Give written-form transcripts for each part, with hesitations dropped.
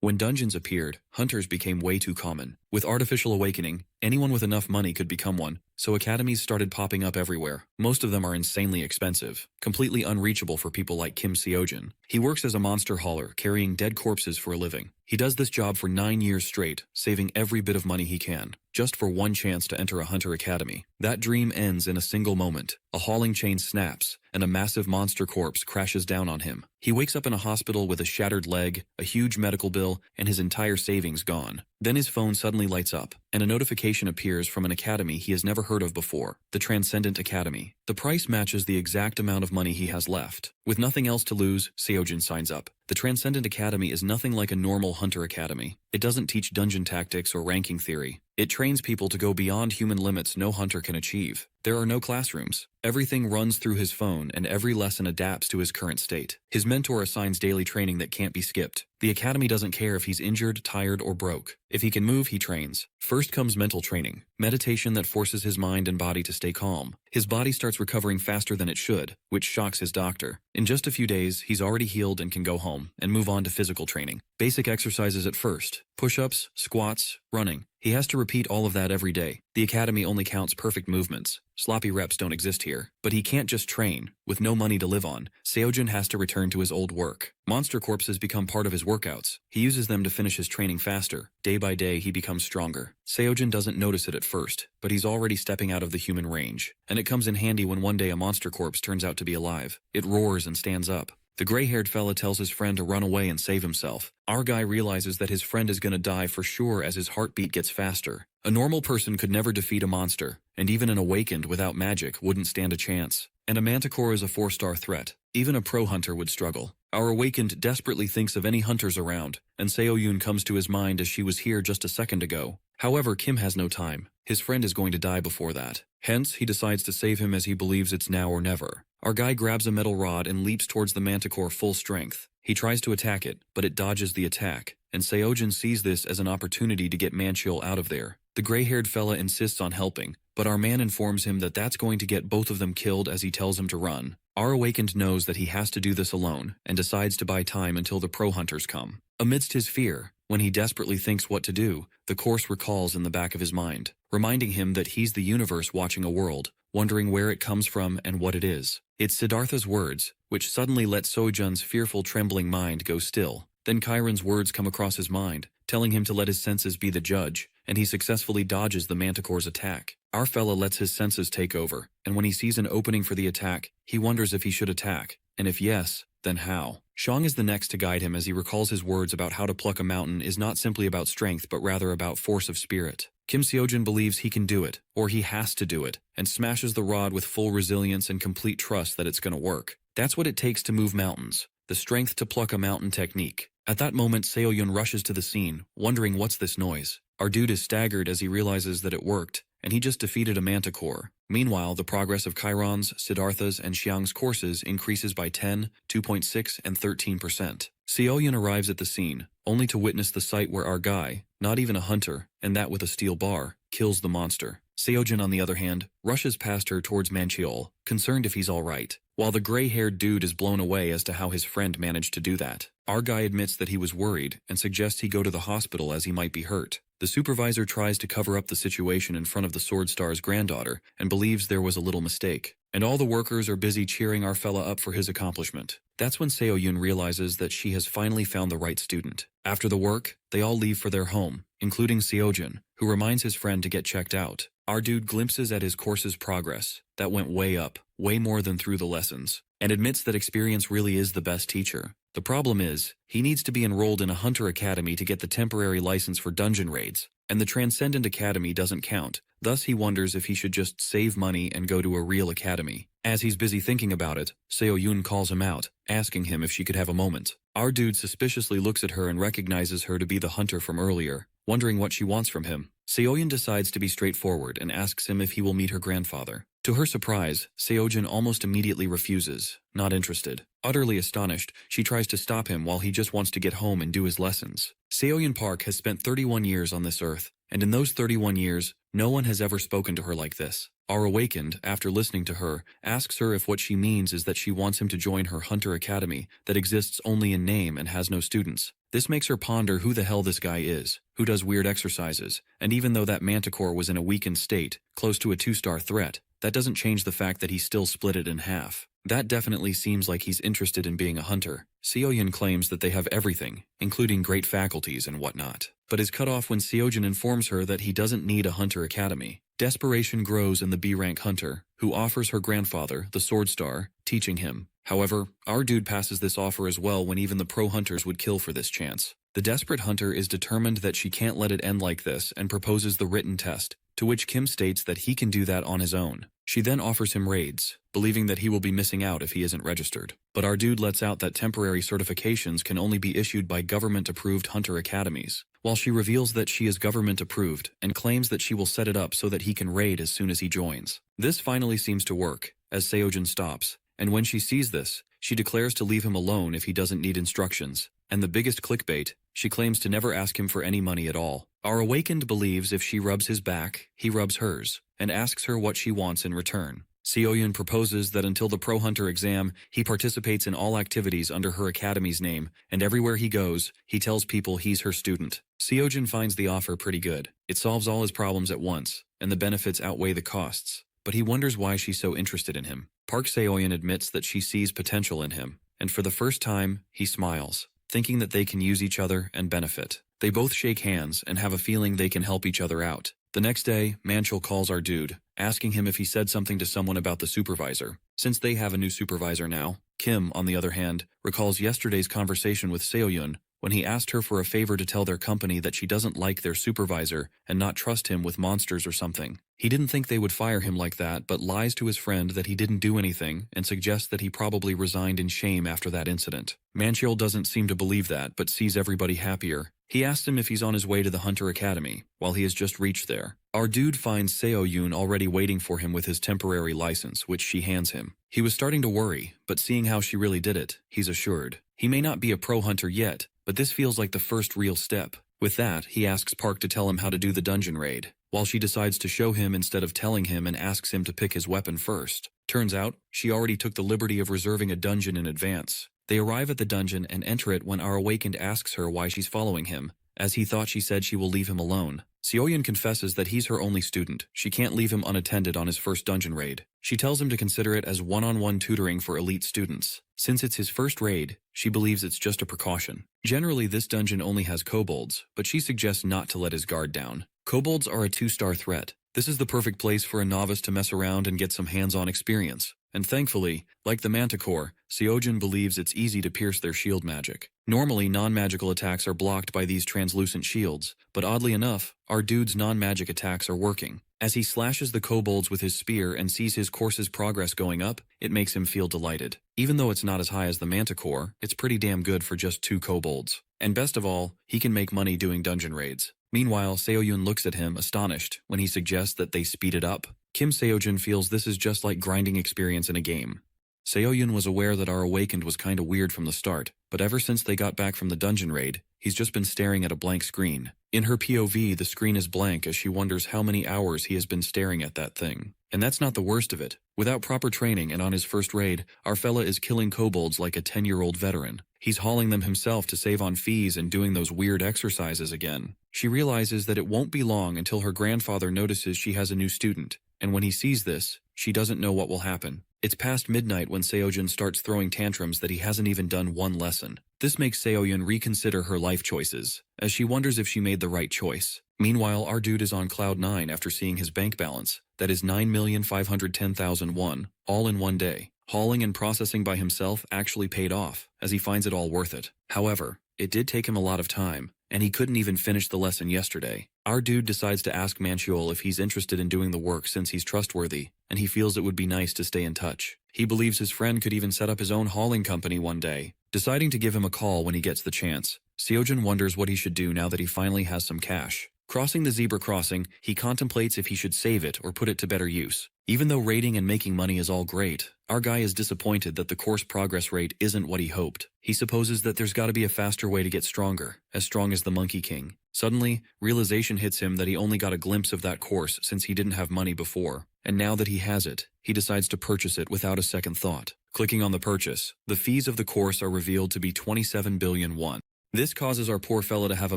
When dungeons appeared, hunters became way too common. With artificial awakening, anyone with enough money could become one, so academies started popping up everywhere. Most of them are insanely expensive, completely unreachable for people like Kim Seojin. He works as a monster hauler, carrying dead corpses for a living. He does this job for 9 years straight, saving every bit of money he can, just for one chance to enter a hunter academy. That dream ends in a single moment. A hauling chain snaps, and a massive monster corpse crashes down on him. He wakes up in a hospital with a shattered leg, a huge medical bill, and his entire savings gone. Then his phone suddenly lights up, and a notification appears from an academy he has never heard of before, the Transcendent Academy. The price matches the exact amount of money he has left. With nothing else to lose, Seojin signs up. The Transcendent Academy is nothing like a normal hunter academy. It doesn't teach dungeon tactics or ranking theory. It trains people to go beyond human limits no hunter can achieve. There are no classrooms. Everything runs through his phone, and every lesson adapts to his current state. His mentor assigns daily training that can't be skipped. The academy doesn't care if he's injured, tired, or broke. If he can move, he trains. First comes mental training, meditation that forces his mind and body to stay calm. His body starts recovering faster than it should, which shocks his doctor. In just a few days, he's already healed and can go home and move on to physical training. Basic exercises at first: push-ups, squats, running. He has to repeat all of that every day. The academy only counts perfect movements. Sloppy reps don't exist here. But he can't just train. With no money to live on, Seojin has to return to his old work. Monster corpses become part of his workouts. He uses them to finish his training faster. Day by day, he becomes stronger. Seojin doesn't notice it at first, but he's already stepping out of the human range. And it comes in handy when one day a monster corpse turns out to be alive. It roars and stands up. The gray-haired fella tells his friend to run away and save himself. Our guy realizes that his friend is gonna die for sure as his heartbeat gets faster. A normal person could never defeat a monster, and even an awakened without magic wouldn't stand a chance. And a manticore is a 4-star threat. Even a pro hunter would struggle. Our awakened desperately thinks of any hunters around, and Seoyun comes to his mind as she was here just a second ago. However, Kim has no time. His friend is going to die before that. Hence, he decides to save him as he believes it's now or never. Our guy grabs a metal rod and leaps towards the manticore full strength. He tries to attack it, but it dodges the attack, and Seojin sees this as an opportunity to get Manchiol out of there. The gray-haired fella insists on helping, but our man informs him that that's going to get both of them killed as he tells him to run. Our awakened knows that he has to do this alone, and decides to buy time until the pro hunters come. Amidst his fear, when he desperately thinks what to do, the course recalls in the back of his mind, reminding him that he's the universe watching a world, wondering where it comes from and what it is. It's Siddhartha's words, which suddenly let Sojun's fearful, trembling mind go still. Then Chiron's words come across his mind, telling him to let his senses be the judge, and he successfully dodges the manticore's attack. Our fella lets his senses take over, and when he sees an opening for the attack, he wonders if he should attack, and if yes, then how. Shang is the next to guide him as he recalls his words about how to pluck a mountain is not simply about strength but rather about force of spirit. Kim Seojin believes he can do it, or he has to do it, and smashes the rod with full resilience and complete trust that it's gonna work. That's what it takes to move mountains, the strength to pluck a mountain technique. At that moment, Seoyun rushes to the scene, wondering what's this noise. Our dude is staggered as he realizes that it worked, and he just defeated a manticore. Meanwhile, the progress of Chiron's, Siddhartha's, and Xiang's courses increases by 10, 2.6, and 13%. Seoyun arrives at the scene, only to witness the sight where our guy, not even a hunter, and that with a steel bar, kills the monster. Seojin, on the other hand, rushes past her towards Manchiol, concerned if he's alright, while the gray-haired dude is blown away as to how his friend managed to do that. Our guy admits that he was worried and suggests he go to the hospital as he might be hurt. The supervisor tries to cover up the situation in front of the Sword Star's granddaughter and believes there was a little mistake. And all the workers are busy cheering our fella up for his accomplishment. That's when Seoyun realizes that she has finally found the right student. After the work, they all leave for their home, including Seojin, who reminds his friend to get checked out. Our dude glimpses at his course's progress. That went way up, way more than through the lessons, and admits that experience really is the best teacher. The problem is, he needs to be enrolled in a hunter academy to get the temporary license for dungeon raids, and the Transcendent Academy doesn't count. Thus he wonders if he should just save money and go to a real academy. As he's busy thinking about it, Seoyun calls him out, asking him if she could have a moment. Our dude suspiciously looks at her and recognizes her to be the hunter from earlier, wondering what she wants from him. Seoyun decides to be straightforward and asks him if he will meet her grandfather. To her surprise, Seojin almost immediately refuses, not interested. Utterly astonished, she tries to stop him while he just wants to get home and do his lessons. Seoyun Park has spent 31 years on this earth, and in those 31 years, no one has ever spoken to her like this. Our awakened, after listening to her, asks her if what she means is that she wants him to join her hunter academy that exists only in name and has no students. This makes her ponder who the hell this guy is, who does weird exercises, and even though that manticore was in a weakened state, close to a 2-star threat, that doesn't change the fact that he still split it in half. That definitely seems like he's interested in being a hunter. Seoyun claims that they have everything, including great faculties and whatnot, but is cut off when Seojin informs her that he doesn't need a hunter academy. Desperation grows in the B-rank hunter, who offers her grandfather, the sword star, teaching him. However, our dude passes this offer as well when even the pro hunters would kill for this chance. The desperate hunter is determined that she can't let it end like this and proposes the written test, to which Kim states that he can do that on his own. She then offers him raids, believing that he will be missing out if he isn't registered. But our dude lets out that temporary certifications can only be issued by government-approved hunter academies, while she reveals that she is government-approved and claims that she will set it up so that he can raid as soon as he joins. This finally seems to work, as Seojin stops, and when she sees this, she declares to leave him alone if he doesn't need instructions. And the biggest clickbait, she claims to never ask him for any money at all. Our awakened believes if she rubs his back, he rubs hers, and asks her what she wants in return. Seoyun proposes that until the Pro Hunter exam, he participates in all activities under her academy's name, and everywhere he goes, he tells people he's her student. Seojin finds the offer pretty good. It solves all his problems at once, and the benefits outweigh the costs. But he wonders why she's so interested in him. Park Seoyun admits that she sees potential in him, and for the first time, he smiles, thinking that they can use each other and benefit. They both shake hands and have a feeling they can help each other out. The next day, Manchul calls our dude, asking him if he said something to someone about the supervisor. Since they have a new supervisor now, Kim, on the other hand, recalls yesterday's conversation with Seoyun when he asked her for a favor to tell their company that she doesn't like their supervisor and not trust him with monsters or something. He didn't think they would fire him like that, but lies to his friend that he didn't do anything and suggests that he probably resigned in shame after that incident. Manchul doesn't seem to believe that, but sees everybody happier. He asks him if he's on his way to the Hunter Academy, while he has just reached there. Our dude finds Seo-yoon already waiting for him with his temporary license, which she hands him. He was starting to worry, but seeing how she really did it, he's assured. He may not be a pro hunter yet, but this feels like the first real step. With that, he asks Park to tell him how to do the dungeon raid, while she decides to show him instead of telling him and asks him to pick his weapon first. Turns out, she already took the liberty of reserving a dungeon in advance. They arrive at the dungeon and enter it when our awakened asks her why she's following him, as he thought she said she will leave him alone. Seoyun confesses that he's her only student. She can't leave him unattended on his first dungeon raid. She tells him to consider it as one-on-one tutoring for elite students. Since it's his first raid, she believes it's just a precaution. Generally, this dungeon only has kobolds, but she suggests not to let his guard down. Kobolds are a 2-star threat. This is the perfect place for a novice to mess around and get some hands-on experience. And thankfully, like the Manticore, Seojin believes it's easy to pierce their shield magic. Normally, non-magical attacks are blocked by these translucent shields, but oddly enough, our dude's non-magic attacks are working. As he slashes the kobolds with his spear and sees his course's progress going up, it makes him feel delighted. Even though it's not as high as the Manticore, it's pretty damn good for just 2 kobolds. And best of all, he can make money doing dungeon raids. Meanwhile, Seoyun looks at him, astonished, when he suggests that they speed it up. Kim Seojin feels this is just like grinding experience in a game. Seoyun was aware that our awakened was kinda weird from the start, but ever since they got back from the dungeon raid, he's just been staring at a blank screen. In her POV, the screen is blank as she wonders how many hours he has been staring at that thing. And that's not the worst of it. Without proper training and on his first raid, our fella is killing kobolds like a 10-year-old veteran. He's hauling them himself to save on fees and doing those weird exercises again. She realizes that it won't be long until her grandfather notices she has a new student, and when he sees this, she doesn't know what will happen. It's past midnight when Seojin starts throwing tantrums that he hasn't even done one lesson. This makes Seoyun reconsider her life choices, as she wonders if she made the right choice. Meanwhile, our dude is on cloud 9 after seeing his bank balance. That is 9,510,000 won, all in one day. Hauling and processing by himself actually paid off, as he finds it all worth it. However, it did take him a lot of time, and he couldn't even finish the lesson yesterday. Our dude decides to ask Manchul if he's interested in doing the work since he's trustworthy, and he feels it would be nice to stay in touch. He believes his friend could even set up his own hauling company one day, deciding to give him a call when he gets the chance. Seojin wonders what he should do now that he finally has some cash. Crossing the zebra crossing, he contemplates if he should save it or put it to better use. Even though raiding and making money is all great, our guy is disappointed that the course progress rate isn't what he hoped. He supposes that there's gotta be a faster way to get stronger, as strong as the Monkey King. Suddenly, realization hits him that he only got a glimpse of that course since he didn't have money before. And now that he has it, he decides to purchase it without a second thought. Clicking on the purchase, the fees of the course are revealed to be 27 billion won. This causes our poor fella to have a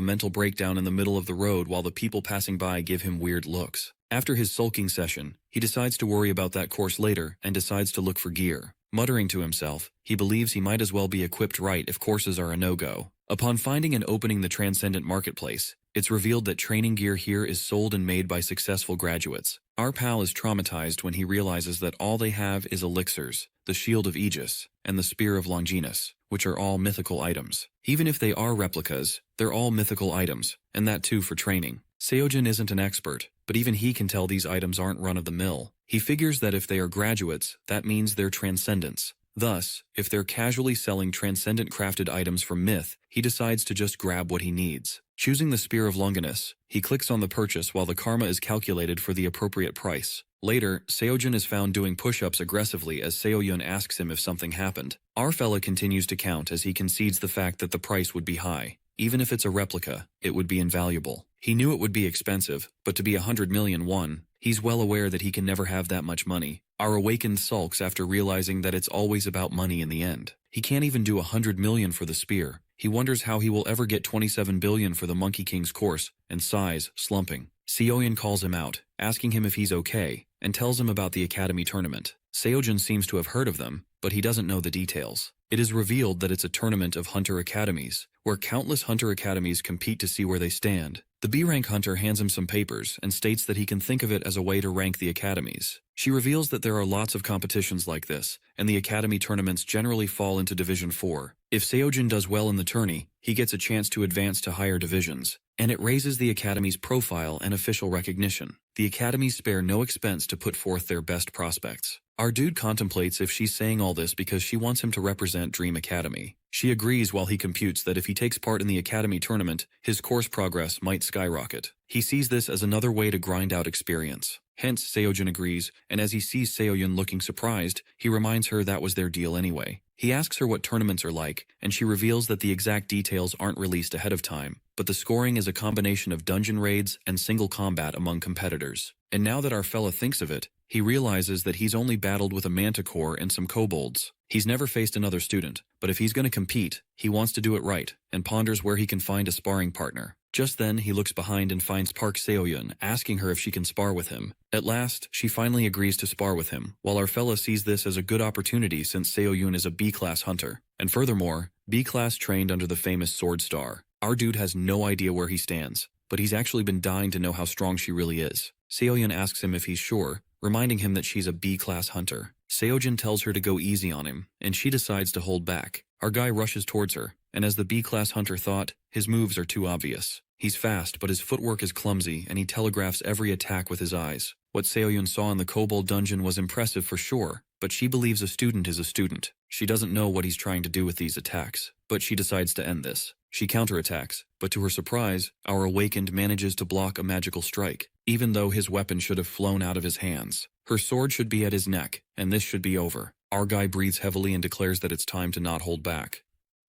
mental breakdown in the middle of the road while the people passing by give him weird looks. After his sulking session, he decides to worry about that course later and decides to look for gear. Muttering to himself, he believes he might as well be equipped right if courses are a no-go. Upon finding and opening the Transcendent Marketplace, it's revealed that training gear here is sold and made by successful graduates. Our pal is traumatized when he realizes that all they have is elixirs, the Shield of Aegis, and the Spear of Longinus, which are all mythical items. Even if they are replicas, they're all mythical items, and that too for training. Seojin isn't an expert, but even he can tell these items aren't run-of-the-mill. He figures that if they are graduates, that means they're transcendents. Thus, if they're casually selling transcendent crafted items from myth, he decides to just grab what he needs. Choosing the Spear of Longinus, he clicks on the purchase while the karma is calculated for the appropriate price. Later, Seojin is found doing push-ups aggressively as Seoyun asks him if something happened. Our fella continues to count as he concedes the fact that the price would be high. Even if it's a replica, it would be invaluable. He knew it would be expensive, but to be 100 million won, he's well aware that he can never have that much money. Our awakened sulks after realizing that it's always about money in the end. He can't even do 100 million for the spear. He wonders how he will ever get 27 billion for the Monkey King's course, and sighs, slumping. Seoyun calls him out, asking him if he's okay, and tells him about the academy tournament. Seojin seems to have heard of them, but he doesn't know the details. It is revealed that it's a tournament of hunter academies, where countless hunter academies compete to see where they stand. The B-rank hunter hands him some papers and states that he can think of it as a way to rank the academies. She reveals that there are lots of competitions like this, and the academy tournaments generally fall into Division 4. If Seojin does well in the tourney, he gets a chance to advance to higher divisions, and it raises the academy's profile and official recognition. The academies spare no expense to put forth their best prospects. Our dude contemplates if she's saying all this because she wants him to represent Dream Academy. She agrees while he computes that if he takes part in the academy tournament, his course progress might skyrocket. He sees this as another way to grind out experience. Hence, Seojin agrees, and as he sees Seoyun looking surprised, he reminds her that was their deal anyway. He asks her what tournaments are like, and she reveals that the exact details aren't released ahead of time, but the scoring is a combination of dungeon raids and single combat among competitors. And now that our fella thinks of it, he realizes that he's only battled with a manticore and some kobolds. He's never faced another student, but if he's going to compete, he wants to do it right, and ponders where he can find a sparring partner. Just then, he looks behind and finds Park Seoyun, asking her if she can spar with him. At last, she finally agrees to spar with him, while our fella sees this as a good opportunity since Seoyun is a B-class hunter. And furthermore, B-class trained under the famous Sword Star. Our dude has no idea where he stands, but he's actually been dying to know how strong she really is. Seoyun asks him if he's sure, reminding him that she's a B-class hunter. Seojin tells her to go easy on him, and she decides to hold back. Our guy rushes towards her, and as the B-class hunter thought, his moves are too obvious. He's fast, but his footwork is clumsy, and he telegraphs every attack with his eyes. What Seoyun saw in the kobold dungeon was impressive for sure, but she believes a student is a student. She doesn't know what he's trying to do with these attacks, but she decides to end this. She counterattacks, but to her surprise, our awakened manages to block a magical strike, even though his weapon should have flown out of his hands. Her sword should be at his neck, and this should be over. Our guy breathes heavily and declares that it's time to not hold back.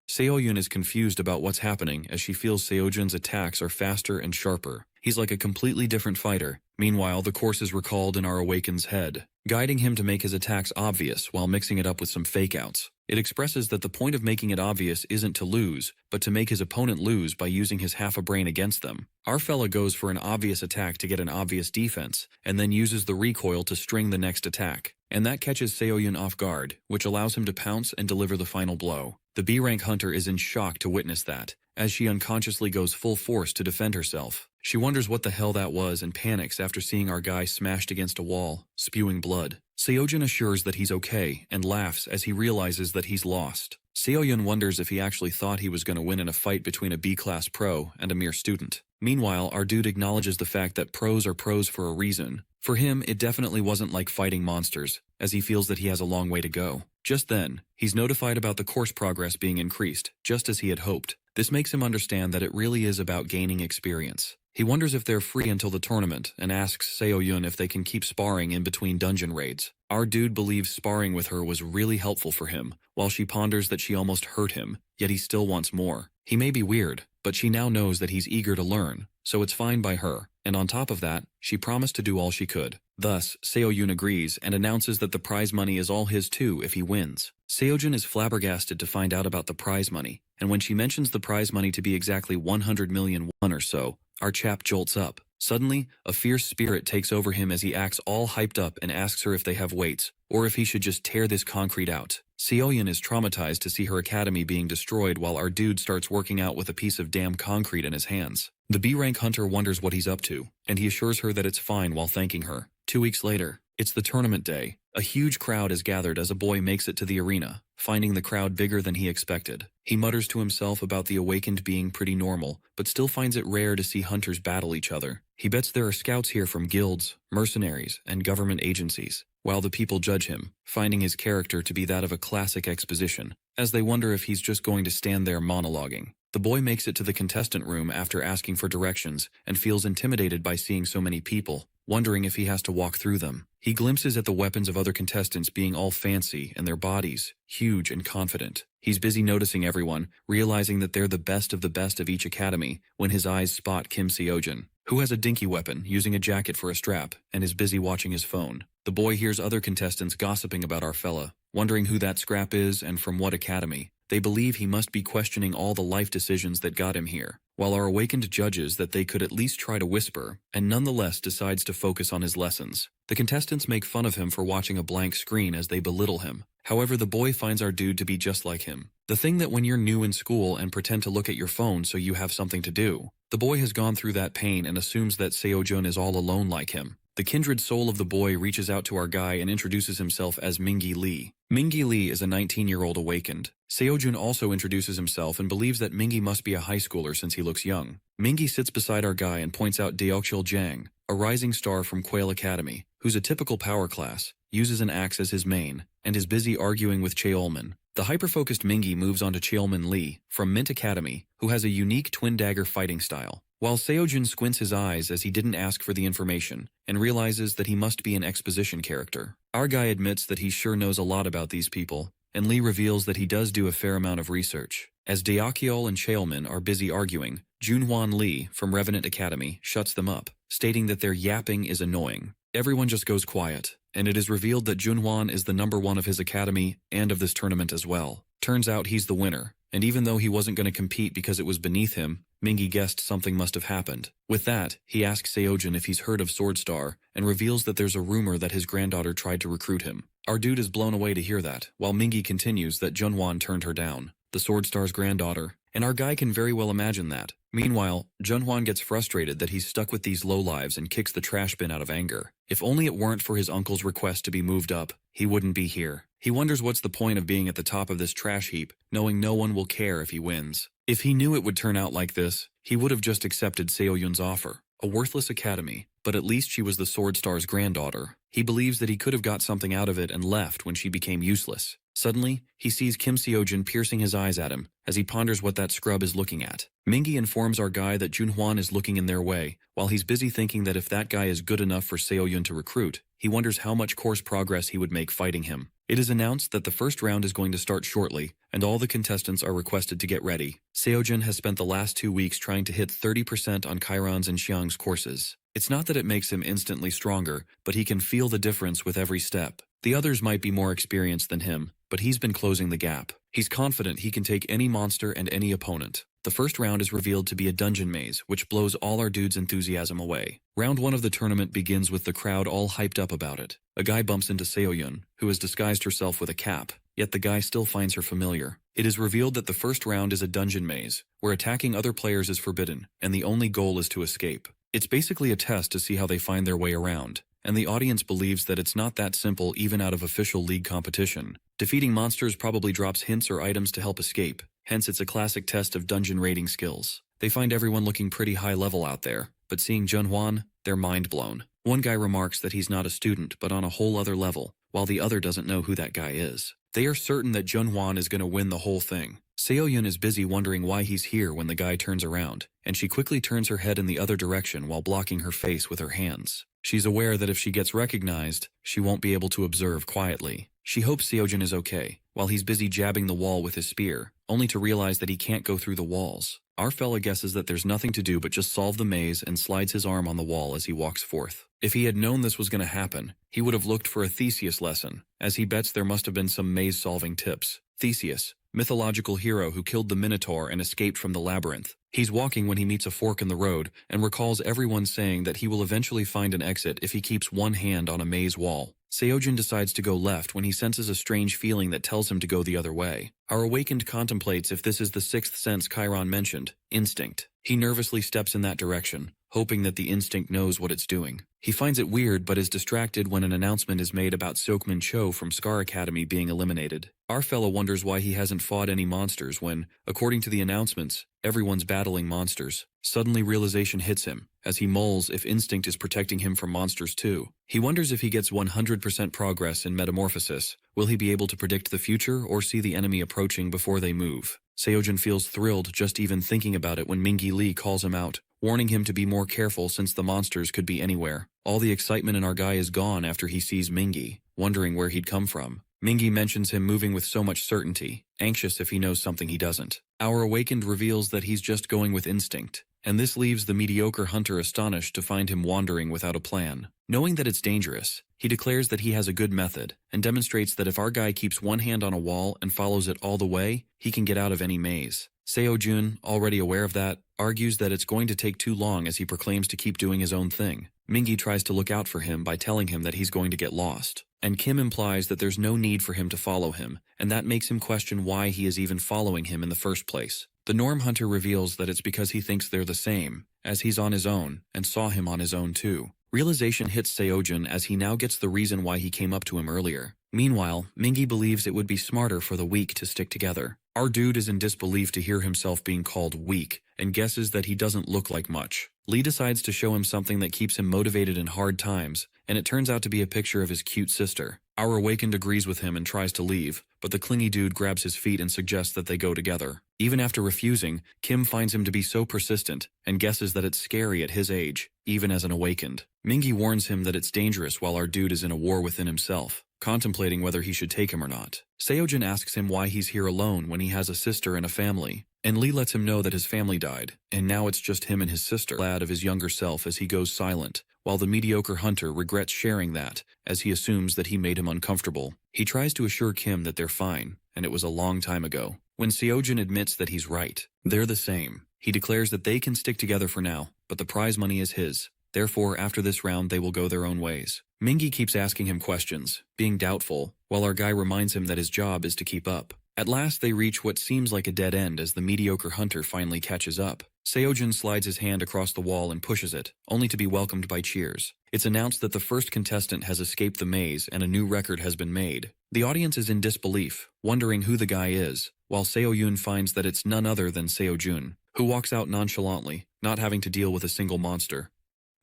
Seoyun is confused about what's happening as she feels Seojin's attacks are faster and sharper. He's like a completely different fighter. Meanwhile, the course is recalled in our awakened's head, guiding him to make his attacks obvious while mixing it up with some fake-outs. It expresses that the point of making it obvious isn't to lose, but to make his opponent lose by using his half a brain against them. Our fella goes for an obvious attack to get an obvious defense, and then uses the recoil to string the next attack. And that catches Seoyun off guard, which allows him to pounce and deliver the final blow. The B-rank hunter is in shock to witness that, as she unconsciously goes full force to defend herself. She wonders what the hell that was and panics after seeing our guy smashed against a wall, spewing blood. Seojin assures that he's okay and laughs as he realizes that he's lost. Seoyun wonders if he actually thought he was going to win in a fight between a B-class pro and a mere student. Meanwhile, our dude acknowledges the fact that pros are pros for a reason. For him, it definitely wasn't like fighting monsters, as he feels that he has a long way to go. Just then, he's notified about the course progress being increased, just as he had hoped. This makes him understand that it really is about gaining experience. He wonders if they're free until the tournament and asks Seoyun if they can keep sparring in between dungeon raids. Our dude believes sparring with her was really helpful for him, while she ponders that she almost hurt him, yet he still wants more. He may be weird, but she now knows that he's eager to learn, so it's fine by her, and on top of that, she promised to do all she could. Thus, Seo-yun agrees and announces that the prize money is all his too if he wins. Seo-jun is flabbergasted to find out about the prize money, and when she mentions the prize money to be exactly 100 million won or so, our chap jolts up. Suddenly, a fierce spirit takes over him as he acts all hyped up and asks her if they have weights, or if he should just tear this concrete out. Seo-yun is traumatized to see her academy being destroyed while our dude starts working out with a piece of damn concrete in his hands. The B-rank hunter wonders what he's up to, and he assures her that it's fine while thanking her. 2 weeks later, it's the tournament day. A huge crowd is gathered as a boy makes it to the arena, finding the crowd bigger than he expected. He mutters to himself about the awakened being pretty normal, but still finds it rare to see hunters battle each other. He bets there are scouts here from guilds, mercenaries, and government agencies, while the people judge him, finding his character to be that of a classic exposition, as they wonder if he's just going to stand there monologuing. The boy makes it to the contestant room after asking for directions and feels intimidated by seeing so many people, wondering if he has to walk through them. He glimpses at the weapons of other contestants being all fancy and their bodies, huge and confident. He's busy noticing everyone, realizing that they're the best of each academy, when his eyes spot Kim Seo-jun, who has a dinky weapon, using a jacket for a strap, and is busy watching his phone. The boy hears other contestants gossiping about our fella, wondering who that scrap is and from what academy. They believe he must be questioning all the life decisions that got him here, while our awakened judges that they could at least try to whisper, and nonetheless decides to focus on his lessons. The contestants make fun of him for watching a blank screen as they belittle him. However, the boy finds our dude to be just like him. The thing that when you're new in school and pretend to look at your phone so you have something to do. The boy has gone through that pain and assumes that Seo-jun is all alone like him. The kindred soul of the boy reaches out to our guy and introduces himself as Mingi Lee. Mingi Lee is a 19-year-old awakened. Seo-jun also introduces himself and believes that Mingi must be a high schooler since he looks young. Mingi sits beside our guy and points out Deokchil Jang, a rising star from Quail Academy, who's a typical power class, uses an axe as his main, and is busy arguing with Cheolmin. The hyper-focused Mingi moves on to Cheolmin Lee, from Mint Academy, who has a unique twin-dagger fighting style. While Seo-jun squints his eyes as he didn't ask for the information, and realizes that he must be an exposition character. Our guy admits that he sure knows a lot about these people, and Lee reveals that he does do a fair amount of research. As Deokchil and Cheolmin are busy arguing, Junhwan Lee, from Revenant Academy, shuts them up, stating that their yapping is annoying. Everyone just goes quiet, and it is revealed that Junhwan is the #1 of his academy and of this tournament as well. Turns out he's the winner, and even though he wasn't going to compete because it was beneath him, Mingi guessed something must have happened. With that, he asks Seo-jun if he's heard of Sword Star, and reveals that there's a rumor that his granddaughter tried to recruit him. Our dude is blown away to hear that, while Mingi continues that Junhwan turned her down, the Sword Star's granddaughter, and our guy can very well imagine that. Meanwhile, Junhwan gets frustrated that he's stuck with these lowlives and kicks the trash bin out of anger. If only it weren't for his uncle's request to be moved up, he wouldn't be here. He wonders what's the point of being at the top of this trash heap, knowing no one will care if he wins. If he knew it would turn out like this, he would have just accepted Seo-yun's offer. A worthless academy, but at least she was the Sword Star's granddaughter. He believes that he could have got something out of it and left when she became useless. Suddenly, he sees Kim Seo-jun piercing his eyes at him as he ponders what that scrub is looking at. Mingi informs our guy that Junhwan is looking in their way, while he's busy thinking that if that guy is good enough for Seo-yun to recruit, he wonders how much course progress he would make fighting him. It is announced that the first round is going to start shortly, and all the contestants are requested to get ready. Seo-jun has spent the last 2 weeks trying to hit 30% on Chiron's and Xiang's courses. It's not that it makes him instantly stronger, but he can feel the difference with every step. The others might be more experienced than him, but he's been closing the gap. He's confident he can take any monster and any opponent. The first round is revealed to be a dungeon maze, which blows all our dudes' enthusiasm away. Round 1 of the tournament begins with the crowd all hyped up about it. A guy bumps into Seo-yun, who has disguised herself with a cap, yet the guy still finds her familiar. It is revealed that the first round is a dungeon maze, where attacking other players is forbidden, and the only goal is to escape. It's basically a test to see how they find their way around, and the audience believes that it's not that simple even out of official league competition. Defeating monsters probably drops hints or items to help escape, hence it's a classic test of dungeon raiding skills. They find everyone looking pretty high level out there, but seeing Junhwan, they're mind blown. One guy remarks that he's not a student but on a whole other level, while the other doesn't know who that guy is. They are certain that Junhwan is going to win the whole thing. Seo-yun is busy wondering why he's here when the guy turns around, and she quickly turns her head in the other direction while blocking her face with her hands. She's aware that if she gets recognized, she won't be able to observe quietly. She hopes Seo-jun is okay, while he's busy jabbing the wall with his spear, only to realize that he can't go through the walls. Our fella guesses that there's nothing to do but just solve the maze and slides his arm on the wall as he walks forth. If he had known this was going to happen, he would have looked for a Theseus lesson, as he bets there must have been some maze-solving tips. Theseus, mythological hero who killed the Minotaur and escaped from the labyrinth. He's walking when he meets a fork in the road and recalls everyone saying that he will eventually find an exit if he keeps one hand on a maze wall. Seojin decides to go left when he senses a strange feeling that tells him to go the other way. Our awakened contemplates if this is the sixth sense Chiron mentioned, instinct. He nervously steps in that direction, hoping that the instinct knows what it's doing. He finds it weird but is distracted when an announcement is made about Seokmin Cho from Scar Academy being eliminated. Our fellow wonders why he hasn't fought any monsters when, according to the announcements, everyone's battling monsters. Suddenly realization hits him, as he mulls if instinct is protecting him from monsters too. He wonders if he gets 100% progress in metamorphosis, will he be able to predict the future or see the enemy approaching before they move? Seojin feels thrilled just even thinking about it when Mingi Lee calls him out, warning him to be more careful since the monsters could be anywhere. All the excitement in our guy is gone after he sees Mingi, wondering where he'd come from. Mingi mentions him moving with so much certainty, anxious if he knows something he doesn't. Our awakened reveals that he's just going with instinct, and this leaves the mediocre hunter astonished to find him wandering without a plan. Knowing that it's dangerous, he declares that he has a good method, and demonstrates that if our guy keeps one hand on a wall and follows it all the way, he can get out of any maze. Seojun, already aware of that, argues that it's going to take too long as he proclaims to keep doing his own thing. Mingi tries to look out for him by telling him that he's going to get lost, and Kim implies that there's no need for him to follow him, and that makes him question why he is even following him in the first place. The Norm Hunter reveals that it's because he thinks they're the same, as he's on his own, and saw him on his own too. Realization hits Seojin as he now gets the reason why he came up to him earlier. Meanwhile, Mingi believes it would be smarter for the weak to stick together. Our dude is in disbelief to hear himself being called weak, and guesses that he doesn't look like much. Lee decides to show him something that keeps him motivated in hard times, and it turns out to be a picture of his cute sister. Our awakened agrees with him and tries to leave, but the clingy dude grabs his feet and suggests that they go together. Even after refusing, Kim finds him to be so persistent, and guesses that it's scary at his age, even as an awakened. Mingi warns him that it's dangerous while our dude is in a war within himself, contemplating whether he should take him or not. Seojin asks him why he's here alone when he has a sister and a family, and Lee lets him know that his family died, and now it's just him and his sister. Glad of his younger self as he goes silent, while the mediocre hunter regrets sharing that, as he assumes that he made him uncomfortable. He tries to assure Kim that they're fine, and it was a long time ago. When Seojin admits that he's right, they're the same. He declares that they can stick together for now, but the prize money is his. Therefore, after this round, they will go their own ways. Mingi keeps asking him questions, being doubtful, while our guy reminds him that his job is to keep up. At last, they reach what seems like a dead end as the mediocre hunter finally catches up. Seojin slides his hand across the wall and pushes it, only to be welcomed by cheers. It's announced that the first contestant has escaped the maze and a new record has been made. The audience is in disbelief, wondering who the guy is, while Seoyun finds that it's none other than Seojun, who walks out nonchalantly, not having to deal with a single monster.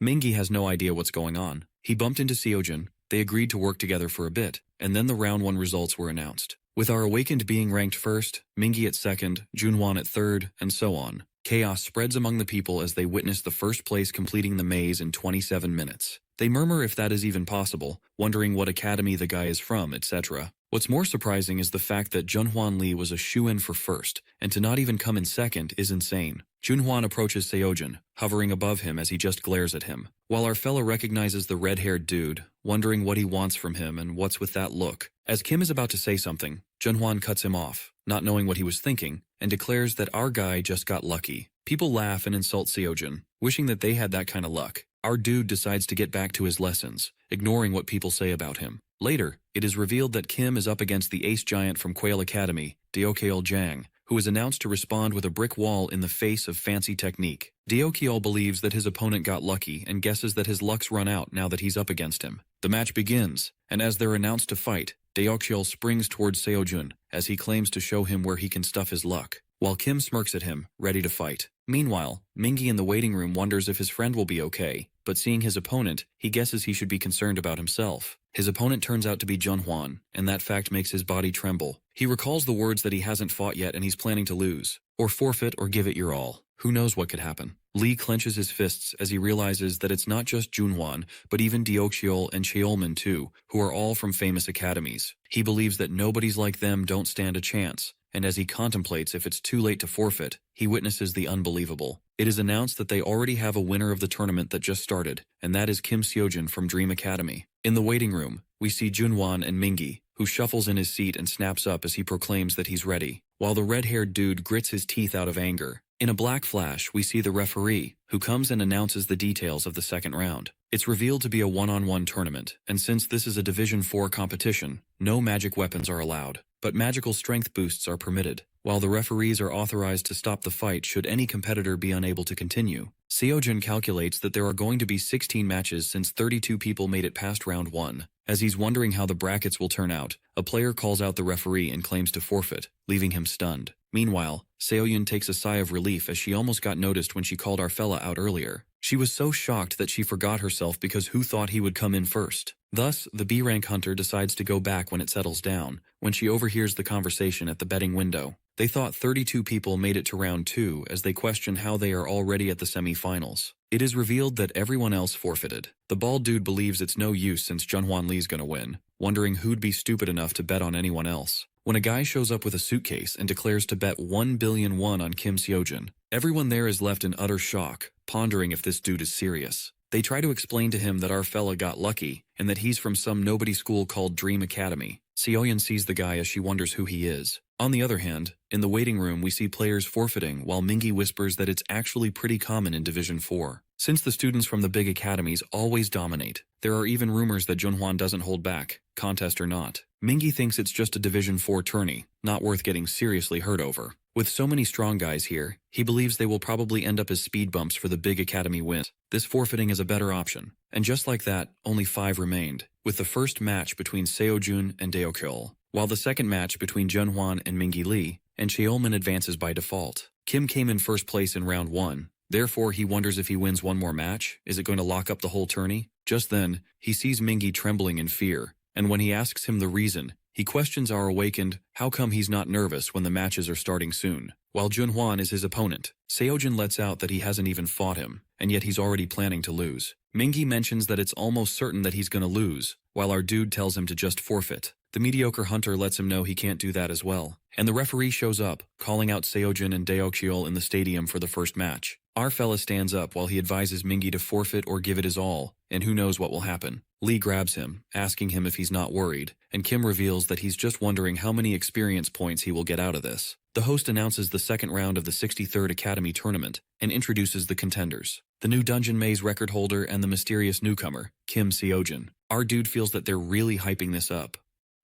Mingi has no idea what's going on. He bumped into Seojin, they agreed to work together for a bit, and then the round 1 results were announced. With our awakened being ranked first, Mingi at second, Junhwan at third, and so on. Chaos spreads among the people as they witness the first place completing the maze in 27 minutes. They murmur if that is even possible, wondering what academy the guy is from, etc. What's more surprising is the fact that Junhwan Lee was a shoo-in for first, and to not even come in second is insane. Junhwan approaches Seojin, hovering above him as he just glares at him, while our fellow recognizes the red-haired dude, wondering what he wants from him and what's with that look. As Kim is about to say something, Junhwan cuts him off, not knowing what he was thinking, and declares that our guy just got lucky. People laugh and insult Seojin, wishing that they had that kind of luck. Our dude decides to get back to his lessons, ignoring what people say about him. Later, it is revealed that Kim is up against the ace giant from Quail Academy, Deokyeol Jang, who is announced to respond with a brick wall in the face of fancy technique. Deokyeol believes that his opponent got lucky and guesses that his luck's run out now that he's up against him. The match begins, and as they're announced to fight, Deokyeol springs towards Seojun as he claims to show him where he can stuff his luck, while Kim smirks at him, ready to fight. Meanwhile, Mingi in the waiting room wonders if his friend will be okay, but seeing his opponent, he guesses he should be concerned about himself. His opponent turns out to be Junhwan, and that fact makes his body tremble. He recalls the words that he hasn't fought yet and he's planning to lose, or forfeit or give it your all. Who knows what could happen? Lee clenches his fists as he realizes that it's not just Junhwan, but even Deokyeol and Cheolmin too, who are all from famous academies. He believes that nobodies like them don't stand a chance, and as he contemplates if it's too late to forfeit, he witnesses the unbelievable. It is announced that they already have a winner of the tournament that just started, and that is Kim Seojin from Dream Academy. In the waiting room, we see Junhwan and Mingi, who shuffles in his seat and snaps up as he proclaims that he's ready, while the red-haired dude grits his teeth out of anger. In a black flash, we see the referee, who comes and announces the details of the second round. It's revealed to be a one-on-one tournament, and since this is a Division 4 competition, no magic weapons are allowed, but magical strength boosts are permitted, while the referees are authorized to stop the fight should any competitor be unable to continue. Seojin calculates that there are going to be 16 matches since 32 people made it past round 1. As he's wondering how the brackets will turn out, a player calls out the referee and claims to forfeit, leaving him stunned. Meanwhile, Seoyun takes a sigh of relief as she almost got noticed when she called our fella out earlier. She was so shocked that she forgot herself because who thought he would come in first? Thus, the B-rank hunter decides to go back when it settles down, when she overhears the conversation at the betting window. They thought 32 people made it to round 2 as they question how they are already at the semi-finals. It is revealed that everyone else forfeited. The bald dude believes it's no use since Junhwan Lee's gonna win, wondering who'd be stupid enough to bet on anyone else. When a guy shows up with a suitcase and declares to bet 1 billion won on Kim Seojin, everyone there is left in utter shock, pondering if this dude is serious. They try to explain to him that our fella got lucky and that he's from some nobody school called Dream Academy. Seoyun sees the guy as she wonders who he is. On the other hand, in the waiting room we see players forfeiting while Mingi whispers that it's actually pretty common in Division 4. Since the students from the big academies always dominate, there are even rumors that Junhwan doesn't hold back, contest or not. Mingi thinks it's just a Division 4 tourney, not worth getting seriously hurt over. With so many strong guys here, he believes they will probably end up as speed bumps for the big academy wins. This forfeiting is a better option. And just like that, only 5 remained, with the first match between Seojun and Daeokyeol, while the second match between Junhwan and Mingi Lee, and Cheolmin advances by default. Kim came in first place in round 1, therefore he wonders if he wins one more match, is it going to lock up the whole tourney? Just then, he sees Mingi trembling in fear, and when he asks him the reason, he questions our awakened, how come he's not nervous when the matches are starting soon. While Junhwan is his opponent, Seojin lets out that he hasn't even fought him, and yet he's already planning to lose. Mingi mentions that it's almost certain that he's gonna lose, while our dude tells him to just forfeit. The mediocre hunter lets him know he can't do that as well, and the referee shows up, calling out Seojin and Daeokyeol in the stadium for the first match. Our fella stands up while he advises Mingi to forfeit or give it his all, and who knows what will happen. Lee grabs him, asking him if he's not worried, and Kim reveals that he's just wondering how many experience points he will get out of this. The host announces the second round of the 63rd Academy Tournament, and introduces the contenders. The new Dungeon Maze record holder and the mysterious newcomer, Kim Seojin. Our dude feels that they're really hyping this up.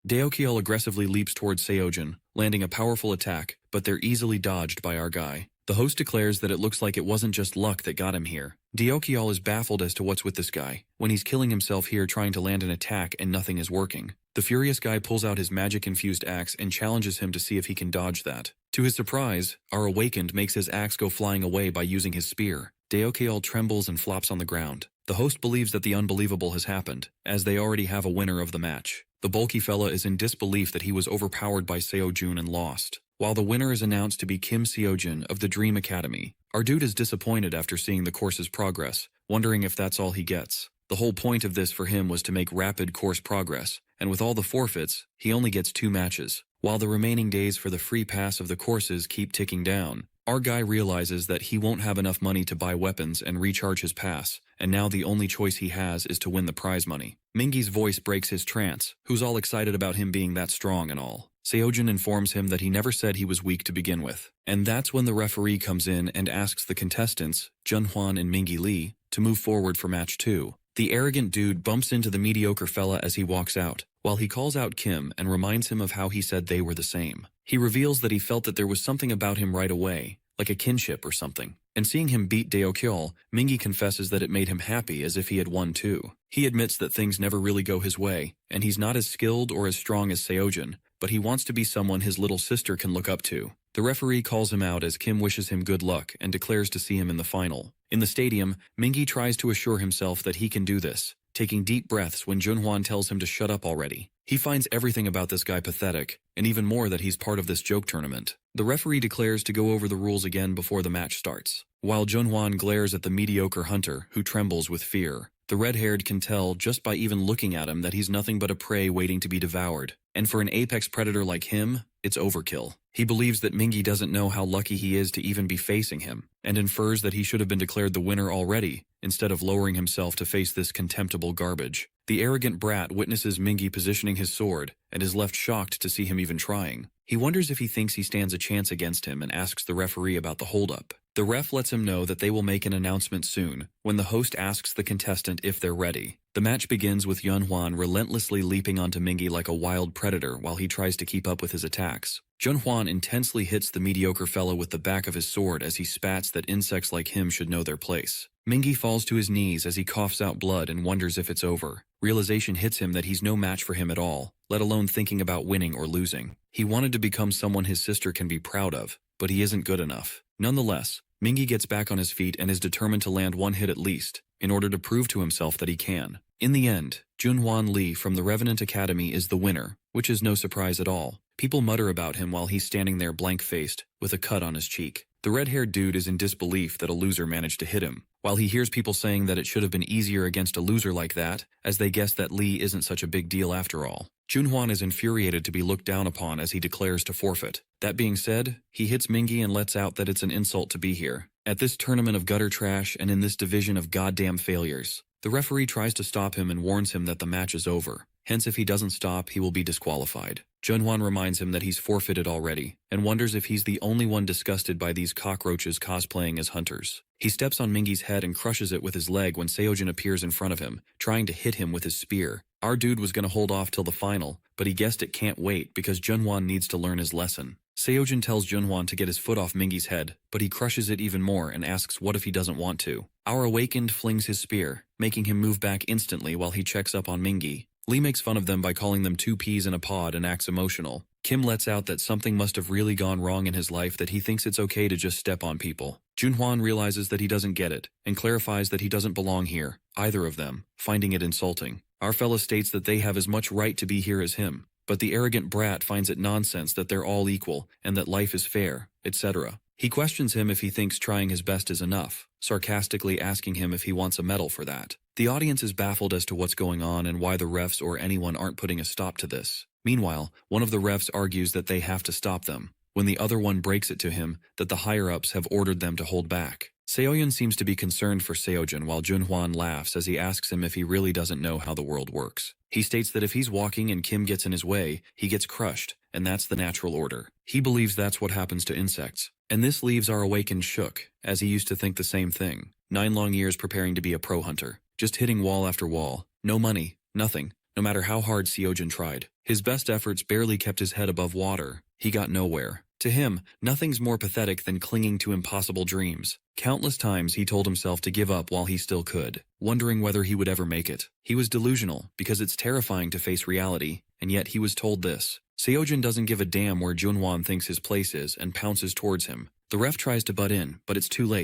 Daeokyeol aggressively leaps towards Seojin, landing a powerful attack, but they're easily dodged by our guy. The host declares that it looks like it wasn't just luck that got him here. Daeokyeol is baffled as to what's with this guy, when he's killing himself here trying to land an attack and nothing is working. The furious guy pulls out his magic-infused axe and challenges him to see if he can dodge that. To his surprise, our awakened makes his axe go flying away by using his spear. Daeokyeol trembles and flops on the ground. The host believes that the unbelievable has happened, as they already have a winner of the match. The bulky fella is in disbelief that he was overpowered by Seojun and lost. While the winner is announced to be Kim Seojin of the Dream Academy, our dude is disappointed after seeing the course's progress, wondering if that's all he gets. The whole point of this for him was to make rapid course progress, and with all the forfeits, he only gets 2 matches. While the remaining days for the free pass of the courses keep ticking down, our guy realizes that he won't have enough money to buy weapons and recharge his pass, and now the only choice he has is to win the prize money. Mingi's voice breaks his trance, who's all excited about him being that strong and all. Seojin informs him that he never said he was weak to begin with, and that's when the referee comes in and asks the contestants, Junhwan and Mingi Lee, to move forward for match 2. The arrogant dude bumps into the mediocre fella as he walks out, while he calls out Kim and reminds him of how he said they were the same. He reveals that he felt that there was something about him right away, like a kinship or something. And seeing him beat Daeokyeol, Mingi confesses that it made him happy as if he had won too. He admits that things never really go his way, and he's not as skilled or as strong as Seojin, but he wants to be someone his little sister can look up to. The referee calls him out as Kim wishes him good luck and declares to see him in the final. In the stadium, Mingi tries to assure himself that he can do this, taking deep breaths when Junhwan tells him to shut up already. He finds everything about this guy pathetic, and even more that he's part of this joke tournament. The referee declares to go over the rules again before the match starts, while Junhwan glares at the mediocre hunter, who trembles with fear. The red-haired can tell just by even looking at him that he's nothing but a prey waiting to be devoured, and for an apex predator like him, it's overkill. He believes that Mingi doesn't know how lucky he is to even be facing him, and infers that he should have been declared the winner already, instead of lowering himself to face this contemptible garbage. The arrogant brat witnesses Mingi positioning his sword, and is left shocked to see him even trying. He wonders if he thinks he stands a chance against him and asks the referee about the holdup. The ref lets him know that they will make an announcement soon, when the host asks the contestant if they're ready. The match begins with Junhwan relentlessly leaping onto Mingi like a wild predator while he tries to keep up with his attacks. Junhwan intensely hits the mediocre fellow with the back of his sword as he spats that insects like him should know their place. Mingi falls to his knees as he coughs out blood and wonders if it's over. Realization hits him that he's no match for him at all, let alone thinking about winning or losing. He wanted to become someone his sister can be proud of, but he isn't good enough. Nonetheless, Mingi gets back on his feet and is determined to land one hit at least, in order to prove to himself that he can. In the end, Junhwan Lee from the Revenant Academy is the winner, which is no surprise at all. People mutter about him while he's standing there blank-faced, with a cut on his cheek. The red-haired dude is in disbelief that a loser managed to hit him, while he hears people saying that it should have been easier against a loser like that, as they guess that Lee isn't such a big deal after all. Junhwan is infuriated to be looked down upon as he declares to forfeit. That being said, he hits Mingi and lets out that it's an insult to be here, at this tournament of gutter trash and in this division of goddamn failures. The referee tries to stop him and warns him that the match is over. Hence, if he doesn't stop, he will be disqualified. Junhwan reminds him that he's forfeited already, and wonders if he's the only one disgusted by these cockroaches cosplaying as hunters. He steps on Mingi's head and crushes it with his leg when Seojin appears in front of him, trying to hit him with his spear. Our dude was gonna hold off till the final, but he guessed it can't wait because Junhwan needs to learn his lesson. Seojin tells Junhwan to get his foot off Mingi's head, but he crushes it even more and asks what if he doesn't want to. Our awakened flings his spear, making him move back instantly while he checks up on Mingi. Lee makes fun of them by calling them two peas in a pod and acts emotional. Kim lets out that something must have really gone wrong in his life that he thinks it's okay to just step on people. Junhwan realizes that he doesn't get it, and clarifies that he doesn't belong here, either of them, finding it insulting. Our fella states that they have as much right to be here as him, but the arrogant brat finds it nonsense that they're all equal, and that life is fair, etc. He questions him if he thinks trying his best is enough, sarcastically asking him if he wants a medal for that. The audience is baffled as to what's going on and why the refs or anyone aren't putting a stop to this. Meanwhile, one of the refs argues that they have to stop them, when the other one breaks it to him that the higher-ups have ordered them to hold back. Seoyun seems to be concerned for Seojin while Junhwan laughs as he asks him if he really doesn't know how the world works. He states that if he's walking and Kim gets in his way, he gets crushed, and that's the natural order. He believes that's what happens to insects. And this leaves our awakened shook, as he used to think the same thing. 9 long years preparing to be a pro hunter. Just hitting wall after wall. No money, nothing, no matter how hard Seojin tried. His best efforts barely kept his head above water. He got nowhere. To him, nothing's more pathetic than clinging to impossible dreams. Countless times he told himself to give up while he still could, wondering whether he would ever make it. He was delusional, because it's terrifying to face reality, and yet he was told this. Seojin doesn't give a damn where Junhwan thinks his place is and pounces towards him. The ref tries to butt in, but it's too late.